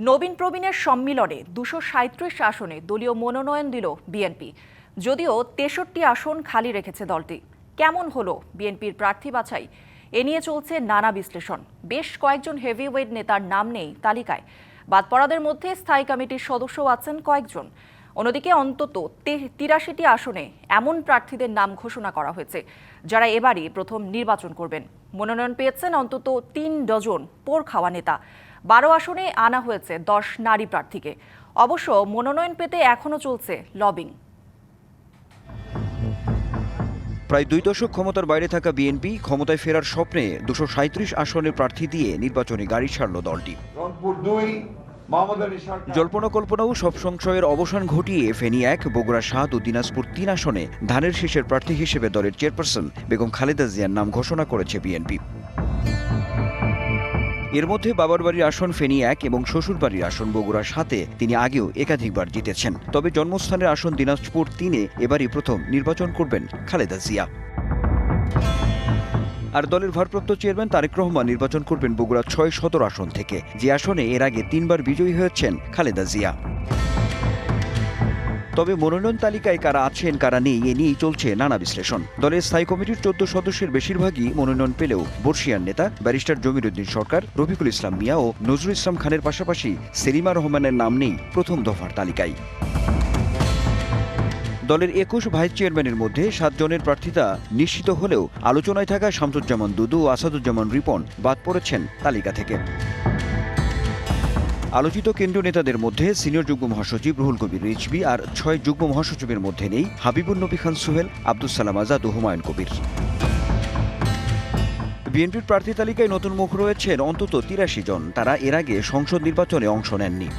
নবীন প্রবীণের সম্মিলনে ২৩৭ আসনে দলীয় মনোনয়ন দিল বিএনপি। যদিও ৬৩ আসন খালি রেখেছে দলটি। কেমন হলো বিএনপির প্রার্থী বাছাই, এ নিয়ে চলছে নানা বিশ্লেষণ। বেশ কয়েকজন হেভিওয়েট নেতার নাম নেই তালিকায়। বাদ পড়াদের মধ্যে স্থায়ী কমিটির সদস্যও আছেন কয়েকজন। অন্যদিকে অন্তত ৮৩টি আসনে এমন প্রার্থীদের নাম ঘোষণা করা হয়েছে যারা এবারই প্রথম নির্বাচন করবেন। মনোনয়ন পেয়েছেন অন্তত ৩ ডজন পোড় খাওয়া নেতা। ১২ আসনে আনা হয়েছে ১০ নারী প্রার্থীকে। অবশ্য মনোনয়ন পেতে এখনও চলছে লবিং। প্রায় ২ দশক ক্ষমতার বাইরে থাকা বিএনপি ক্ষমতায় ফেরার স্বপ্নে ২৩৭ আসনের প্রার্থী দিয়ে নির্বাচনী গাড়ি ছাড়ল দলটি। জল্পনা কল্পনাও সব সংশয়ের অবসান ঘটিয়ে ফেনী ১, বগুড়া ৭ ও দিনাজপুর ৩ আসনে ধানের শীষের প্রার্থী হিসেবে দলের চেয়ারপারসন বেগম খালেদা জিয়ার নাম ঘোষণা করেছে বিএনপি। এর মধ্যে বাবার বাড়ির আসন ফেনী ১ এবং শ্বশুরবাড়ির আসন বগুড়া ৭-এ তিনি আগেও একাধিকবার জিতেছেন। তবে জন্মস্থানের আসন দিনাজপুর ৩-এ এবারই প্রথম নির্বাচন করবেন খালেদা জিয়া। আর দলের ভারপ্রাপ্ত চেয়ারম্যান তারেক রহমান নির্বাচন করবেন বগুড়া ৬ সদর আসন থেকে, যে আসনে এর আগে ৩বার বিজয়ী হয়েছেন খালেদা জিয়া। তবে মনোনয়ন তালিকায় কারা আছেন কারা নেই এ নিয়েই চলছে নানা বিশ্লেষণ। দলের স্থায়ী কমিটির ১৪ সদস্যের বেশিরভাগই মনোনয়ন পেলেও বর্ষিয়ান নেতা ব্যারিস্টার জমিরুদ্দিন সরকার, রফিকুল ইসলাম মিয়া ও নজরুল ইসলাম খানের পাশাপাশি সেলিমা রহমানের নাম নেই প্রথম দফার তালিকায়। দলের ২১ ভাইস চেয়ারম্যানের মধ্যে ৭ জনের প্রার্থিতা নিশ্চিত হলেও আলোচনায় থাকা শামসুজ্জামান দুদু ও আসাদুজ্জামান রিপন বাদ পড়েছেন তালিকা থেকে। আলোচিত কেন্দ্রীয় নেতাদের মধ্যে সিনিয়র যুগ্ম মহাসচিব রুহুল কবির রিজভী আর ৬ যুগ্ম মহাসচিবের মধ্যে নেই হাবিবুন নবী খান সোহেল, আব্দুস সালাম আজাদ ও হুমায়ুন কবির। বিএনপির প্রার্থী তালিকায় নতুন মুখ রয়েছেন অন্তত ৮৩ জন। তারা এর আগে সংসদ নির্বাচনে অংশ নেননি।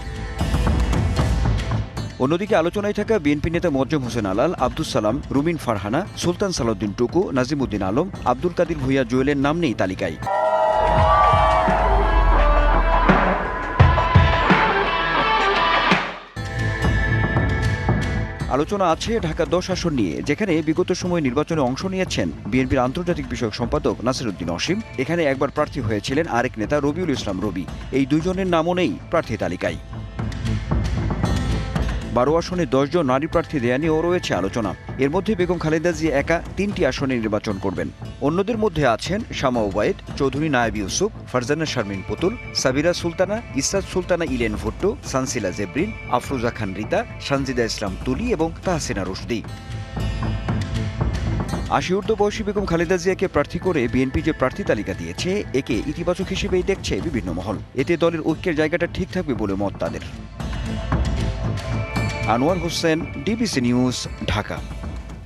অন্যদিকে আলোচনায় থাকা বিএনপি নেতা মোয়াজ্জেম হোসেন আলাল, আব্দুস সালাম, রুমিন ফারহানা, সুলতান সালাউদ্দিন টুকু, নাজিমুদ্দিন আলম, আব্দুল কাদির ভূঁইয়া জুয়েলের নাম নেই তালিকায়। আলোচনা আছে ঢাকা ১০ আসন নিয়ে, যেখানে বিগত সময়ে নির্বাচনে অংশ নিয়েছেন বিএনপির আন্তর্জাতিক বিষয়ক সম্পাদক নাসিরউদ্দিন অসীম। এখানে একবার প্রার্থী হয়েছিলেন আরেক নেতা রবিউল ইসলাম রবি। এই দুজনের নামও নেই প্রার্থী তালিকায়। ১২ আসনে ১০ জন নারী প্রার্থী দেয়া নিয়েও রয়েছে আলোচনা। এর মধ্যে বেগম খালেদা জিয়া একা ৩টি আসনে নির্বাচন করবেন। অন্যদের মধ্যে আছেন শামা ওবায়েদ, চৌধুরী নায়েব ইউসুফ, ফারজানা শারমিন পুতুল, সাবিরা সুলতানা, ইসরাত সুলতানা ইলেন ভুট্টো, সানসিলা জেবরিন, আফরোজা খান রিতা, সানজিদা ইসলাম তুলি এবং তাহসিনা রুশদি। ৮০ ঊর্ধ্ব বয়সী বেগম খালেদা জিয়াকে প্রার্থী করে বিএনপি যে প্রার্থী তালিকা দিয়েছে, একে ইতিবাচক হিসেবেই দেখছে বিভিন্ন মহল। এতে দলের ঐক্যের জায়গাটা ঠিক থাকবে বলে মত তাদের। Anwar Hossain, DBC news, Dhaka.